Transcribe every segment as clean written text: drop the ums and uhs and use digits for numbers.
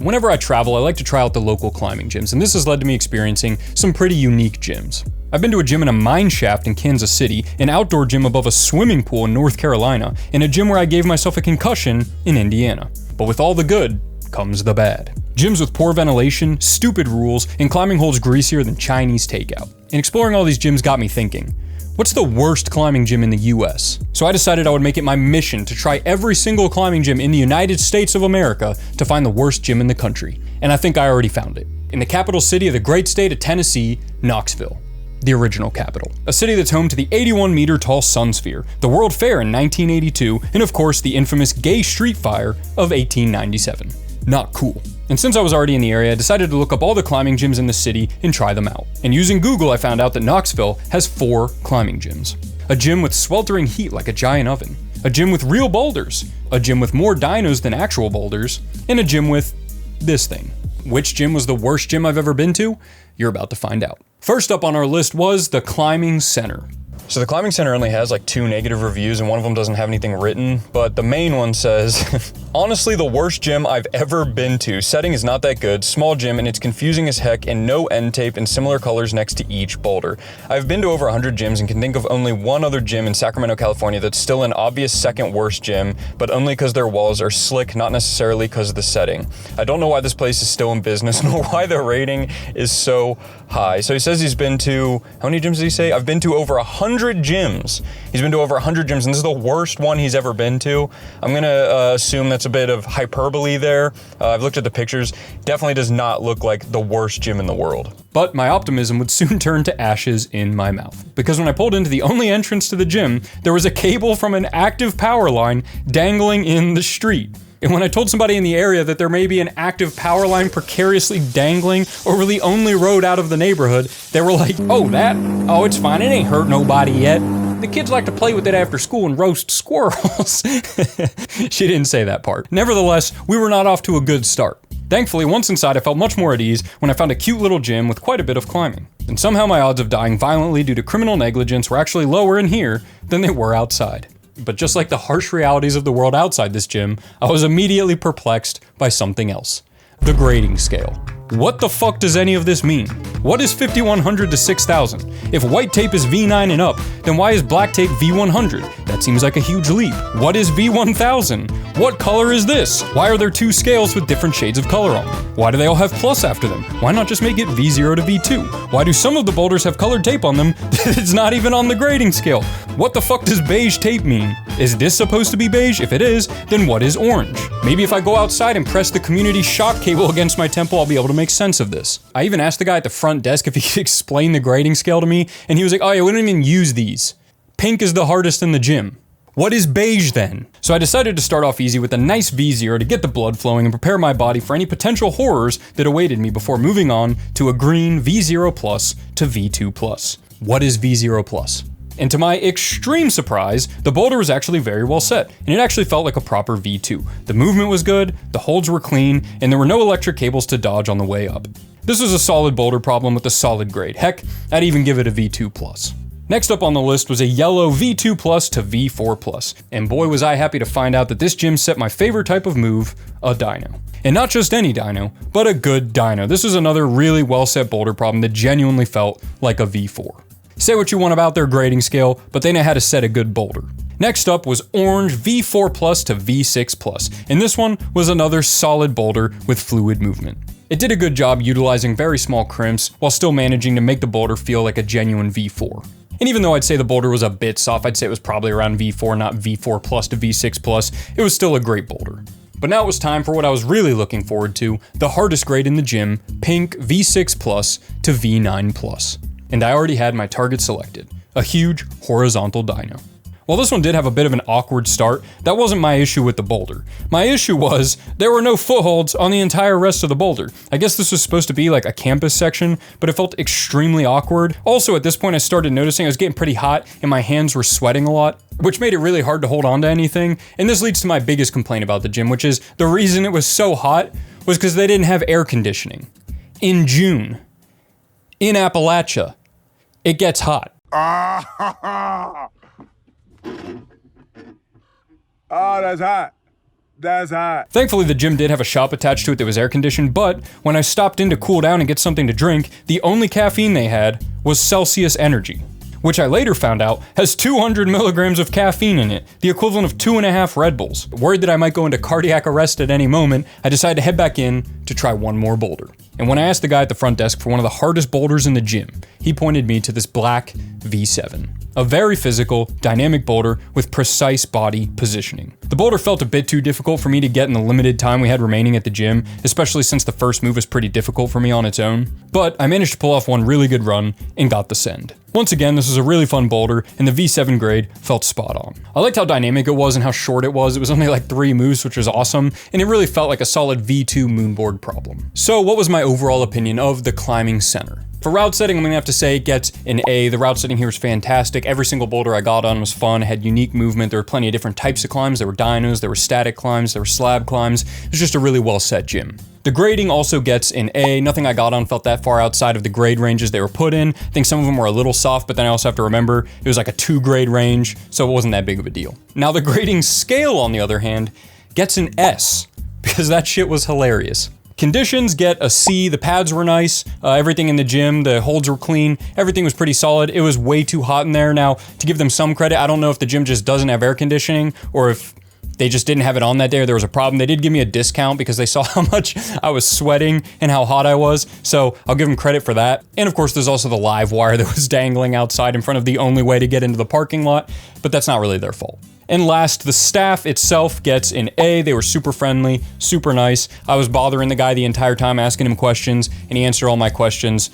Whenever I travel, I like to try out the local climbing gyms, and this has led to me experiencing some pretty unique gyms. I've been to a gym in a mine shaft in Kansas City, an outdoor gym above a swimming pool in North Carolina, and a gym where I gave myself a concussion in Indiana. But with all the good comes the bad. Gyms with poor ventilation, stupid rules, and climbing holes greasier than Chinese takeout. And exploring all these gyms got me thinking, what's the worst climbing gym in the US? So I decided I would make it my mission to try every single climbing gym in the United States of America to find the worst gym in the country. And I think I already found it. In the capital city of the great state of Tennessee, Knoxville. The original capital. A city that's home to the 81-meter tall Sun Sphere, the World Fair in 1982, and of course the infamous Gay Street Fire of 1897. Not cool. And since I was already in the area, I decided to look up all the climbing gyms in the city and try them out. And using Google, I found out that Knoxville has 4 climbing gyms. A gym with sweltering heat like a giant oven. A gym with real boulders. A gym with more dynos than actual boulders. And a gym with this thing. Which gym was the worst gym I've ever been to? You're about to find out. First up on our list was the Climbing Center. So the Climbing Center only has like 2 negative reviews and one of them doesn't have anything written, but the main one says, honestly the worst gym I've ever been to. Setting is not that good, small gym and it's confusing as heck and no end tape and similar colors next to each boulder. I've been to over 100 gyms and can think of only one other gym in Sacramento, California that's still an obvious second worst gym, but only because their walls are slick, not necessarily because of the setting. I don't know why this place is still in business nor why the rating is so high. So he says he's been to, how many gyms did he say? I've been to over 100 gyms. He's been to over 100 gyms and this is the worst one he's ever been to. I'm gonna assume that's a bit of hyperbole there. I've looked at the pictures. Definitely does not look like the worst gym in the world. But my optimism would soon turn to ashes in my mouth. Because when I pulled into the only entrance to the gym, there was a cable from an active power line dangling in the street. And when I told somebody in the area that there may be an active power line precariously dangling over the only road out of the neighborhood, they were like, oh, that? Oh, it's fine. It ain't hurt nobody yet. The kids like to play with it after school and roast squirrels. She didn't say that part. Nevertheless, we were not off to a good start. Thankfully, once inside, I felt much more at ease when I found a cute little gym with quite a bit of climbing. And somehow my odds of dying violently due to criminal negligence were actually lower in here than they were outside. But just like the harsh realities of the world outside this gym, I was immediately perplexed by something else. The grading scale. What the fuck does any of this mean? What is 5100 to 6000? If white tape is V9 and up, then why is black tape V100? That seems like a huge leap. What is V1000? What color is this? Why are there 2 scales with different shades of color on them? Why do they all have plus after them? Why not just make it V0 to V2? Why do some of the boulders have colored tape on them that it's not even on the grading scale? What the fuck does beige tape mean? Is this supposed to be beige? If it is, then what is orange? Maybe if I go outside and press the community shock cable against my temple, I'll be able to make sense of this. I even asked the guy at the front desk if he could explain the grading scale to me, and he was like, oh yeah, we don't even use these. Pink is the hardest in the gym. What is beige then? So I decided to start off easy with a nice V0 to get the blood flowing and prepare my body for any potential horrors that awaited me before moving on to a green V0 plus to V2 plus. What is V0 plus? And to my extreme surprise, the boulder was actually very well set, and it actually felt like a proper V2. The movement was good, the holds were clean, and there were no electric cables to dodge on the way up. This was a solid boulder problem with a solid grade. Heck, I'd even give it a V2 plus. Next up on the list was a yellow V2 plus to V4 plus, and boy was I happy to find out that this gym set my favorite type of move, a dyno. And not just any dyno, but a good dyno. This was another really well set boulder problem that genuinely felt like a V4. Say what you want about their grading scale, but they know how to set a good boulder. Next up was orange V4 plus to V6 plus, and this one was another solid boulder with fluid movement. It did a good job utilizing very small crimps while still managing to make the boulder feel like a genuine V4. And even though I'd say the boulder was a bit soft, I'd say it was probably around V4, not V4 plus to V6 plus, it was still a great boulder. But now it was time for what I was really looking forward to, the hardest grade in the gym, pink V6 plus to V9 plus. And I already had my target selected, a huge horizontal dyno. While this one did have a bit of an awkward start, that wasn't my issue with the boulder. My issue was, there were no footholds on the entire rest of the boulder. I guess this was supposed to be like a campus section, but it felt extremely awkward. Also, at this point I started noticing I was getting pretty hot and my hands were sweating a lot, which made it really hard to hold on to anything. And this leads to my biggest complaint about the gym, which is the reason it was so hot was because they didn't have air conditioning. In June, in Appalachia, it gets hot. Oh, that's hot. That's hot. Thankfully, the gym did have a shop attached to it that was air conditioned, but when I stopped in to cool down and get something to drink, the only caffeine they had was Celsius Energy, which I later found out has 200 milligrams of caffeine in it, the equivalent of 2.5 Red Bulls. Worried that I might go into cardiac arrest at any moment, I decided to head back in to try one more boulder. And when I asked the guy at the front desk for one of the hardest boulders in the gym, he pointed me to this black V7. A very physical, dynamic boulder with precise body positioning. The boulder felt a bit too difficult for me to get in the limited time we had remaining at the gym, especially since the first move was pretty difficult for me on its own. But I managed to pull off one really good run and got the send. Once again, this was a really fun boulder, and the V7 grade felt spot on. I liked how dynamic it was and how short it was. It was only like 3 moves, which was awesome, and it really felt like a solid V2 moonboard problem. So what was my overall opinion of the climbing center? For route setting, I'm gonna have to say it gets an A. The route setting here was fantastic. Every single boulder I got on was fun, had unique movement. There were plenty of different types of climbs. There were dynos, there were static climbs, there were slab climbs. It was just a really well set gym. The grading also gets an A. Nothing I got on felt that far outside of the grade ranges they were put in. I think some of them were a little soft, but then I also have to remember it was like a 2 grade range, so it wasn't that big of a deal. Now the grading scale, on the other hand, gets an S, because that shit was hilarious. Conditions get a C. The pads were nice. Everything in the gym, the holds were clean. Everything was pretty solid. It was way too hot in there. Now, to give them some credit, I don't know if the gym just doesn't have air conditioning or if they just didn't have it on that day or there was a problem. They did give me a discount because they saw how much I was sweating and how hot I was. So I'll give them credit for that. And of course, there's also the live wire that was dangling outside in front of the only way to get into the parking lot, but that's not really their fault. And last, the staff itself gets an A. They were super friendly, super nice. I was bothering the guy the entire time, asking him questions, and he answered all my questions.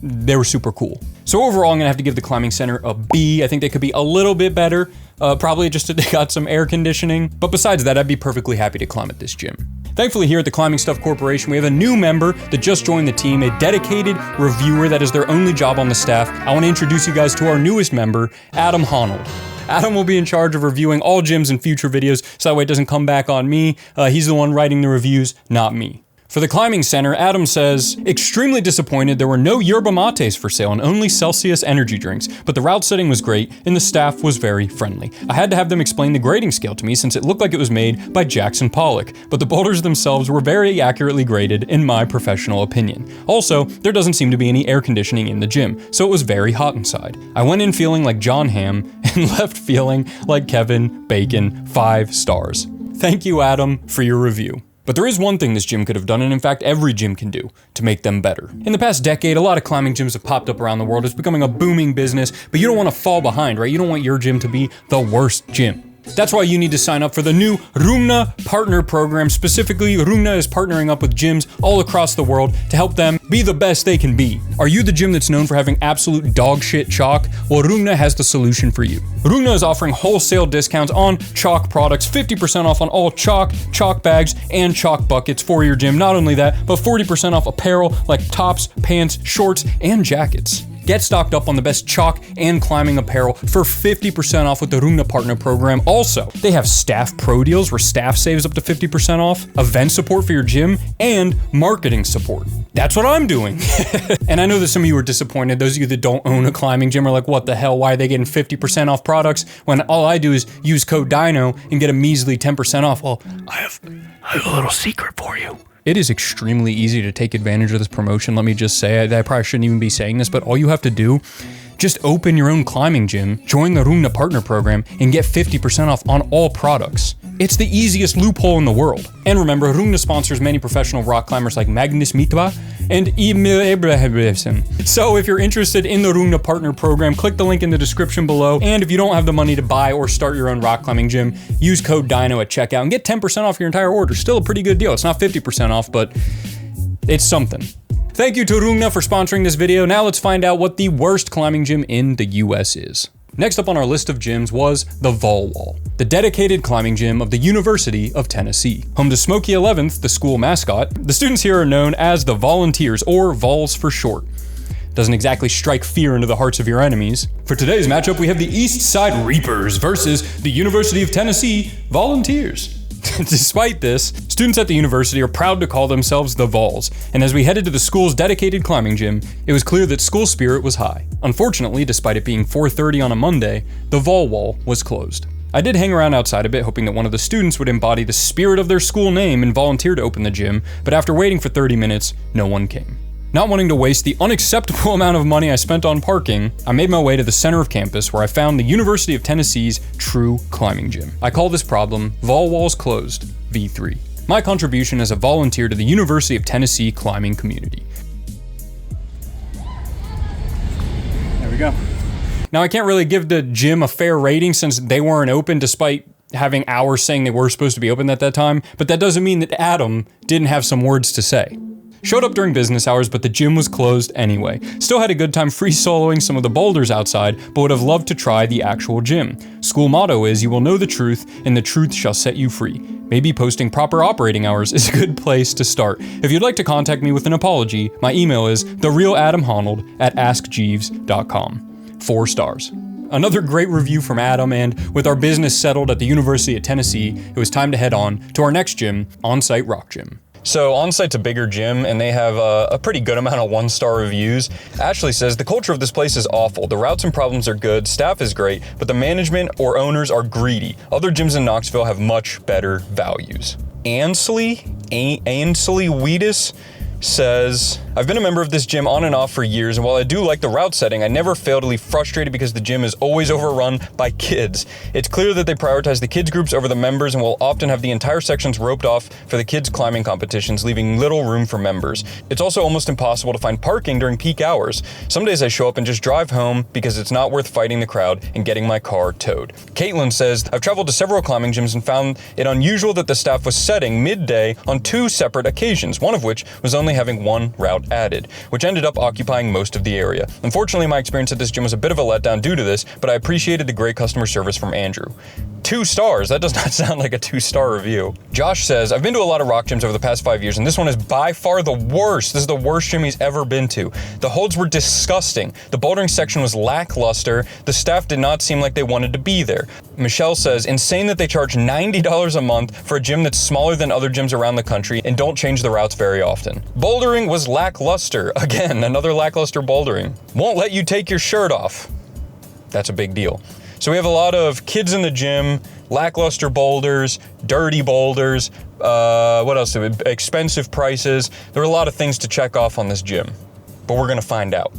They were super cool. So overall, I'm gonna have to give the climbing center a B. I think they could be a little bit better. Probably just that they got some air conditioning. But besides that, I'd be perfectly happy to climb at this gym. Thankfully, here at the Climbing Stuff Corporation, we have a new member that just joined the team, a dedicated reviewer that is their only job on the staff. I want to introduce you guys to our newest member, Adam Honnold. Adam will be in charge of reviewing all gyms in future videos, so that way it doesn't come back on me. He's the one writing the reviews, not me. For the climbing center, Adam says, extremely disappointed there were no yerba mates for sale and only Celsius energy drinks, but the route setting was great and the staff was very friendly. I had to have them explain the grading scale to me since it looked like it was made by Jackson Pollock, but the boulders themselves were very accurately graded in my professional opinion. Also, there doesn't seem to be any air conditioning in the gym, so it was very hot inside. I went in feeling like John Hamm and left feeling like Kevin Bacon, 5 stars. Thank you, Adam, for your review. But there is one thing this gym could have done, and in fact every gym can do, to make them better. In the past decade, a lot of climbing gyms have popped up around the world. It's becoming a booming business, but you don't want to fall behind, right? You don't want your gym to be the worst gym. That's why you need to sign up for the new Rungna Partner Program. Specifically, Rungna is partnering up with gyms all across the world to help them be the best they can be. Are you the gym that's known for having absolute dog shit chalk? Well, Rungna has the solution for you. Rungna is offering wholesale discounts on chalk products, 50% off on all chalk bags, and chalk buckets for your gym. Not only that, but 40% off apparel like tops, pants, shorts, and jackets. Get stocked up on the best chalk and climbing apparel for 50% off with the Rungna Partner Program. Also, they have staff pro deals where staff saves up to 50% off, event support for your gym, and marketing support. That's what I'm doing. And I know that some of you are disappointed. Those of you that don't own a climbing gym are like, what the hell? Why are they getting 50% off products when all I do is use code DINO and get a measly 10% off? Well, I have a little secret for you. It is extremely easy to take advantage of this promotion. Let me just say, I probably shouldn't even be saying this, but all you have to do, just open your own climbing gym, join the Rungna Partner Program, and get 50% off on all products. It's the easiest loophole in the world. And remember, Rungna sponsors many professional rock climbers like Magnus Mitva and Emil Ebrahimsen. So if you're interested in the Rungna Partner Program, click the link in the description below. And if you don't have the money to buy or start your own rock climbing gym, use code DINO at checkout and get 10% off your entire order. Still a pretty good deal. It's not 50% off, but it's something. Thank you to Rungna for sponsoring this video. Now let's find out what the worst climbing gym in the US is. Next up on our list of gyms was the Vol Wall, the dedicated climbing gym of the University of Tennessee. Home to Smokey 11th, the school mascot, the students here are known as the Volunteers, or Vols for short. Doesn't exactly strike fear into the hearts of your enemies. For today's matchup, we have the East Side Reapers versus the University of Tennessee Volunteers. Despite this, students at the university are proud to call themselves the Vols, and as we headed to the school's dedicated climbing gym, it was clear that school spirit was high. Unfortunately, despite it being 4:30 on a Monday, the Vol Wall was closed. I did hang around outside a bit, hoping that one of the students would embody the spirit of their school name and volunteer to open the gym, but after waiting for 30 minutes, no one came. Not wanting to waste the unacceptable amount of money I spent on parking, I made my way to the center of campus where I found the University of Tennessee's true climbing gym. I call this problem Vol Walls Closed, V3. My contribution as a volunteer to the University of Tennessee climbing community. There we go. Now, I can't really give the gym a fair rating since they weren't open despite having hours saying they were supposed to be open at that time, but that doesn't mean that Adam didn't have some words to say. Showed up during business hours, but the gym was closed anyway. Still had a good time free soloing some of the boulders outside, but would have loved to try the actual gym. School motto is, you will know the truth, and the truth shall set you free. Maybe posting proper operating hours is a good place to start. If you'd like to contact me with an apology, my email is therealadamhonnold@askjeeves.com. 4 stars. Another great review from Adam, and with our business settled at the University of Tennessee, it was time to head on to our next gym, Onsight Rock Gym. So Onsight's a bigger gym, and they have a pretty good amount of 1-star reviews. Ashley says, the culture of this place is awful. The routes and problems are good, staff is great, but the management or owners are greedy. Other gyms in Knoxville have much better values. Ainsley Weedis says, I've been a member of this gym on and off for years, and while I do like the route setting, I never fail to leave frustrated because the gym is always overrun by kids. It's clear that they prioritize the kids groups over the members and will often have the entire sections roped off for the kids climbing competitions, leaving little room for members. It's also almost impossible to find parking during peak hours. Some days I show up and just drive home because it's not worth fighting the crowd and getting my car towed. Caitlin says, I've traveled to several climbing gyms and found it unusual that the staff was setting midday on 2 separate occasions, one of which was only having 1 route added, which ended up occupying most of the area. Unfortunately, my experience at this gym was a bit of a letdown due to this, but I appreciated the great customer service from Andrew. 2 stars, that does not sound like a 2-star review. Josh says, I've been to a lot of rock gyms over the past 5 years, and this one is by far the worst. This is the worst gym he's ever been to. The holds were disgusting. The bouldering section was lackluster. The staff did not seem like they wanted to be there. Michelle says, insane that they charge $90 a month for a gym that's smaller than other gyms around the country and don't change the routes very often. Bouldering was lackluster. Again, another lackluster bouldering. Won't let you take your shirt off. That's a big deal. So we have a lot of kids in the gym, lackluster boulders, dirty boulders, what else? Expensive prices. There are a lot of things to check off on this gym, but we're gonna find out.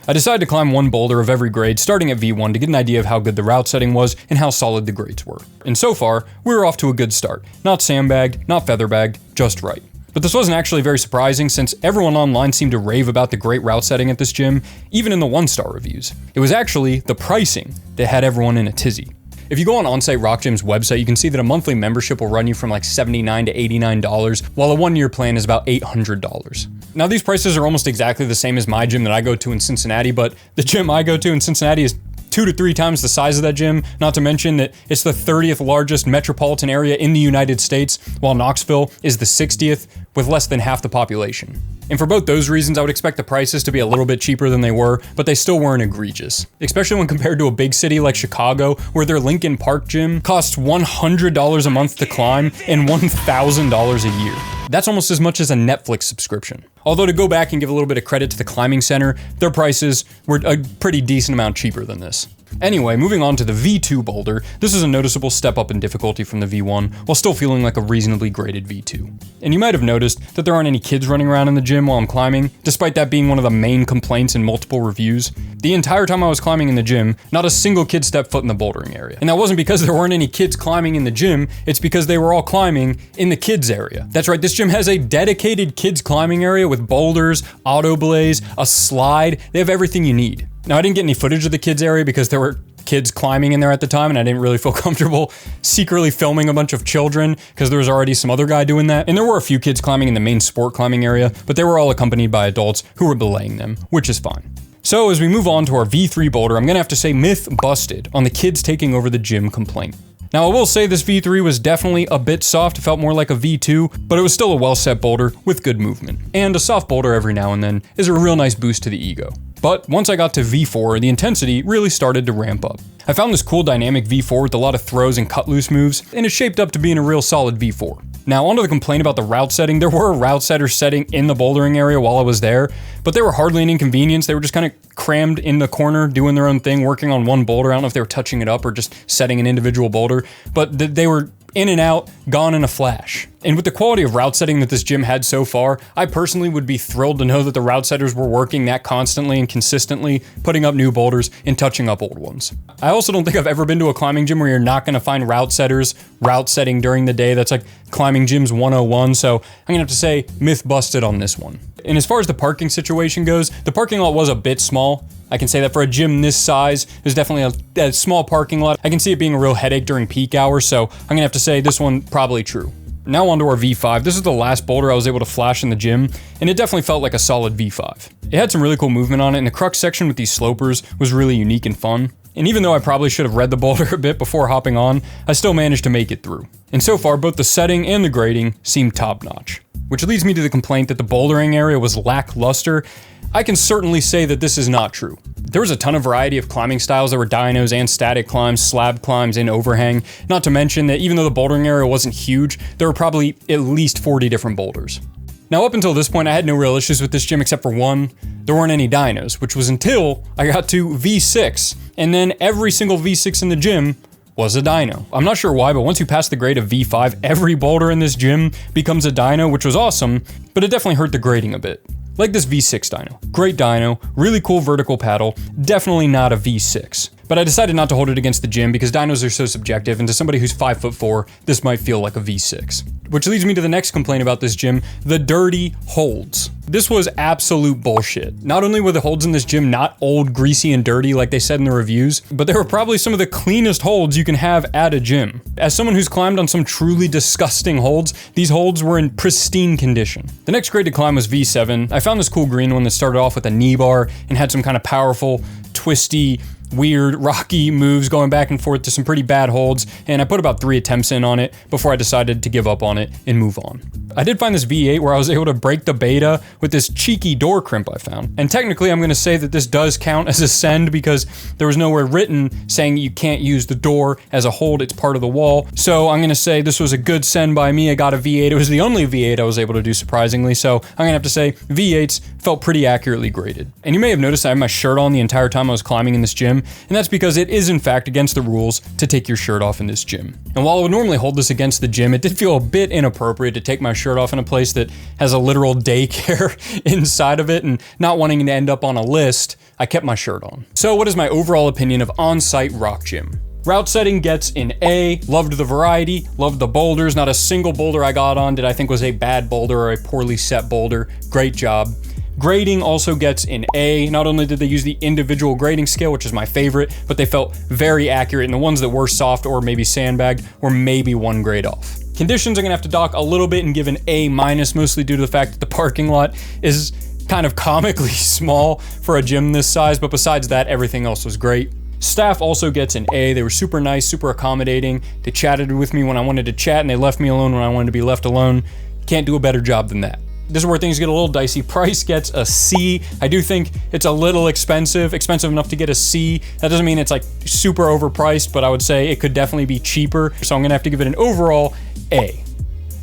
I decided to climb 1 boulder of every grade, starting at V1 to get an idea of how good the route setting was and how solid the grades were. And so far, we were off to a good start. Not sandbagged, not featherbagged, just right. But this wasn't actually very surprising since everyone online seemed to rave about the great route setting at this gym, even in the 1-star reviews. It was actually the pricing that had everyone in a tizzy. If you go on Onsight Rock Gym's website, you can see that a monthly membership will run you from like $79 to $89, while a 1-year plan is about $800. Now these prices are almost exactly the same as my gym that I go to in Cincinnati, but the gym I go to in Cincinnati is 2 to 3 times the size of that gym, not to mention that it's the 30th largest metropolitan area in the United States, while Knoxville is the 60th with less than half the population. And for both those reasons, I would expect the prices to be a little bit cheaper than they were, but they still weren't egregious. Especially when compared to a big city like Chicago, where their Lincoln Park gym costs $100 a month to climb and $1,000 a year. That's almost as much as a Netflix subscription. Although to go back and give a little bit of credit to the climbing center, their prices were a pretty decent amount cheaper than this. Anyway, moving on to the V2 boulder, this is a noticeable step up in difficulty from the V1, while still feeling like a reasonably graded V2. And you might have noticed that there aren't any kids running around in the gym while I'm climbing, despite that being one of the main complaints in multiple reviews. The entire time I was climbing in the gym, not a single kid stepped foot in the bouldering area. And that wasn't because there weren't any kids climbing in the gym, it's because they were all climbing in the kids area. That's right, this gym has a dedicated kids climbing area with boulders, auto blaze, a slide, they have everything you need. Now, I didn't get any footage of the kids area because there were kids climbing in there at the time and I didn't really feel comfortable secretly filming a bunch of children because there was already some other guy doing that. And there were a few kids climbing in the main sport climbing area, but they were all accompanied by adults who were belaying them, which is fine. So as we move on to our V3 boulder, I'm gonna have to say myth busted on the kids taking over the gym complaint. Now, I will say this V3 was definitely a bit soft, it felt more like a V2, but it was still a well-set boulder with good movement. And a soft boulder every now and then is a real nice boost to the ego. But once I got to V4, the intensity really started to ramp up. I found this cool dynamic V4 with a lot of throws and cut loose moves, and it shaped up to being a real solid V4. Now, onto the complaint about the route setting. There were route setters setting in the bouldering area while I was there, but they were hardly an inconvenience. They were just kind of crammed in the corner, doing their own thing, working on one boulder. I don't know if they were touching it up or just setting an individual boulder, but they were in and out, gone in a flash. And with the quality of route setting that this gym had so far, I personally would be thrilled to know that the route setters were working that constantly and consistently, putting up new boulders and touching up old ones. I also don't think I've ever been to a climbing gym where you're not gonna find route setters route setting during the day. That's like climbing gyms 101, so I'm gonna have to say myth busted on this one. And as far as the parking situation goes, the parking lot was a bit small. I can say that for a gym this size, there's definitely a small parking lot. I can see it being a real headache during peak hours, so I'm gonna have to say this one probably true. Now onto our V5. This is the last boulder I was able to flash in the gym, and it definitely felt like a solid V5. It had some really cool movement on it, and the crux section with these slopers was really unique and fun. And even though I probably should have read the boulder a bit before hopping on, I still managed to make it through. And so far, both the setting and the grading seemed top-notch. Which leads me to the complaint that the bouldering area was lackluster. I can certainly say that this is not true. There was a ton of variety of climbing styles. There were dynos and static climbs, slab climbs, and overhang. Not to mention that even though the bouldering area wasn't huge, there were probably at least 40 different boulders. Now up until this point, I had no real issues with this gym except for one. There weren't any dynos, which was until I got to V6, and then every single V6 in the gym was a dyno. I'm not sure why, but once you pass the grade of V5, every boulder in this gym becomes a dyno, which was awesome, but it definitely hurt the grading a bit. Like this V6 dyno. Great dyno, really cool vertical paddle, definitely not a V6. But I decided not to hold it against the gym because dynos are so subjective, and to somebody who's 5'4", this might feel like a V6. Which leads me to the next complaint about this gym, the dirty holds. This was absolute bullshit. Not only were the holds in this gym not old, greasy, and dirty like they said in the reviews, but they were probably some of the cleanest holds you can have at a gym. As someone who's climbed on some truly disgusting holds, these holds were in pristine condition. The next grade to climb was V7. I found this cool green one that started off with a knee bar and had some kind of powerful, twisty, weird, rocky moves going back and forth to some pretty bad holds, and I put about 3 attempts in on it before I decided to give up on it and move on. I did find this V8 where I was able to break the beta with this cheeky door crimp I found. And technically I'm gonna say that this does count as a send because there was nowhere written saying you can't use the door as a hold, it's part of the wall. So I'm gonna say this was a good send by me. I got a V8, it was the only V8 I was able to do surprisingly, so I'm gonna have to say V8s felt pretty accurately graded. And you may have noticed I had my shirt on the entire time I was climbing in this gym, and that's because it is in fact against the rules to take your shirt off in this gym. And while I would normally hold this against the gym, it did feel a bit inappropriate to take my shirt off in a place that has a literal daycare inside of it, and not wanting to end up on a list, I kept my shirt on. So what is my overall opinion of Onsight Rock Gym? Route setting gets an A, loved the variety, loved the boulders, not a single boulder I got on did I think was a bad boulder or a poorly set boulder, great job. Grading also gets an A. Not only did they use the individual grading scale, which is my favorite, but they felt very accurate, and the ones that were soft or maybe sandbagged were maybe 1 grade off. Conditions are gonna have to dock a little bit and give an A-, mostly due to the fact that the parking lot is kind of comically small for a gym this size, but besides that, everything else was great. Staff also gets an A. They were super nice, super accommodating. They chatted with me when I wanted to chat, and they left me alone when I wanted to be left alone. Can't do a better job than that. This is where things get a little dicey. Price gets a C. I do think it's a little expensive enough to get a C. That doesn't mean it's like super overpriced, but I would say it could definitely be cheaper. So I'm gonna have to give it an overall A.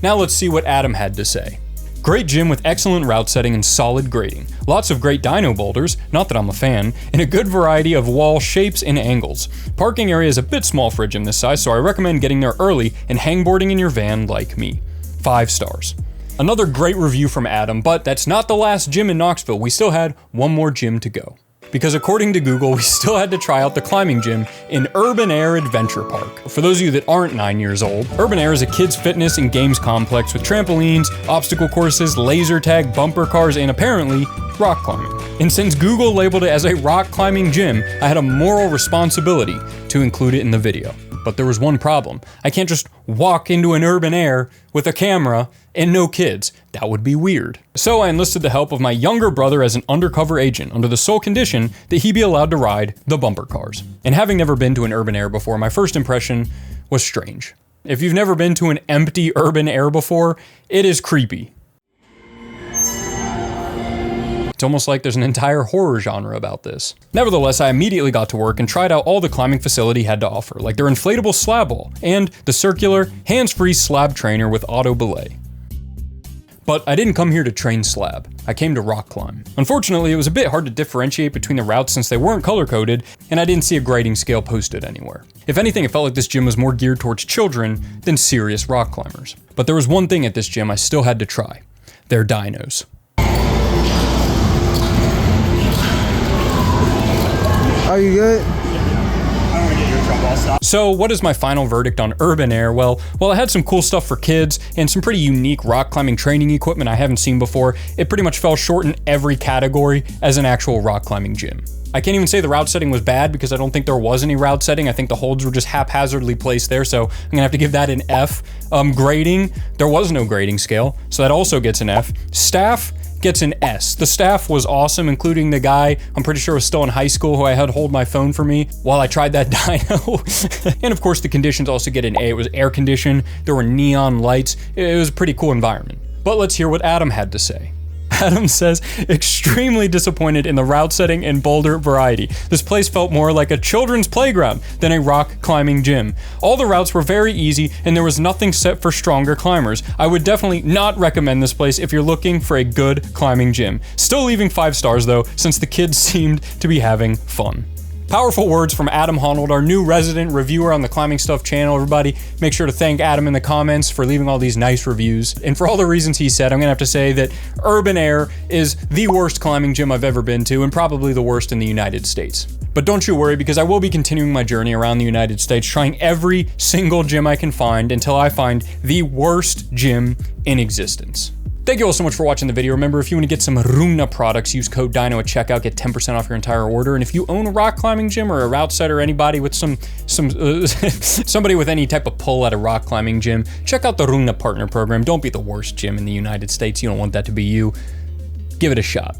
Now let's see what Adam had to say. Great gym with excellent route setting and solid grading. Lots of great dyno boulders, not that I'm a fan, and a good variety of wall shapes and angles. Parking area is a bit small for a gym this size, so I recommend getting there early and hangboarding in your van like me. 5 stars. Another great review from Adam, but that's not the last gym in Knoxville. We still had one more gym to go. Because according to Google, we still had to try out the climbing gym in Urban Air Adventure Park. For those of you that aren't 9 years old, Urban Air is a kids' fitness and games complex with trampolines, obstacle courses, laser tag, bumper cars, and apparently, rock climbing. And since Google labeled it as a rock climbing gym, I had a moral responsibility to include it in the video. But there was one problem. I can't just walk into an Urban Air with a camera and no kids. That would be weird. So I enlisted the help of my younger brother as an undercover agent under the sole condition that he be allowed to ride the bumper cars. And having never been to an Urban Air before, my first impression was strange. If you've never been to an empty Urban Air before, it is creepy. It's almost like there's an entire horror genre about this. Nevertheless, I immediately got to work and tried out all the climbing facility had to offer, like their inflatable slab wall and the circular, hands-free slab trainer with auto belay. But I didn't come here to train slab, I came to rock climb. Unfortunately, it was a bit hard to differentiate between the routes since they weren't color-coded, and I didn't see a grading scale posted anywhere. If anything, it felt like this gym was more geared towards children than serious rock climbers. But there was one thing at this gym I still had to try: their dynos. Are you good? So what is my final verdict on Urban Air? Well, it had some cool stuff for kids and some pretty unique rock climbing training equipment I haven't seen before. It pretty much fell short in every category as an actual rock climbing gym. I can't even say the route setting was bad because I don't think there was any route setting. I think the holds were just haphazardly placed there, so I'm gonna have to give that an F. Grading, there was no grading scale, so that also gets an F. Staff gets an S. The staff was awesome, including the guy I'm pretty sure was still in high school who I had hold my phone for me while I tried that dyno. And of course the conditions also get an A. It was air conditioned, there were neon lights, it was a pretty cool environment. But let's hear what Adam had to say. Adam says, extremely disappointed in the route setting and boulder variety. This place felt more like a children's playground than a rock climbing gym. All the routes were very easy and there was nothing set for stronger climbers. I would definitely not recommend this place if you're looking for a good climbing gym. Still leaving 5 stars though, since the kids seemed to be having fun. Powerful words from Adam Honnold, our new resident reviewer on the Climbing Stuff channel. Everybody, make sure to thank Adam in the comments for leaving all these nice reviews. And for all the reasons he said, I'm gonna have to say that Urban Air is the worst climbing gym I've ever been to and probably the worst in the United States. But don't you worry, because I will be continuing my journey around the United States, trying every single gym I can find until I find the worst gym in existence. Thank you all so much for watching the video. Remember, if you want to get some Runa products, use code DINO at checkout, get 10% off your entire order. And if you own a rock climbing gym or a route set or anybody with somebody with any type of pull at a rock climbing gym, check out the Runa Partner Program. Don't be the worst gym in the United States. You don't want that to be you. Give it a shot.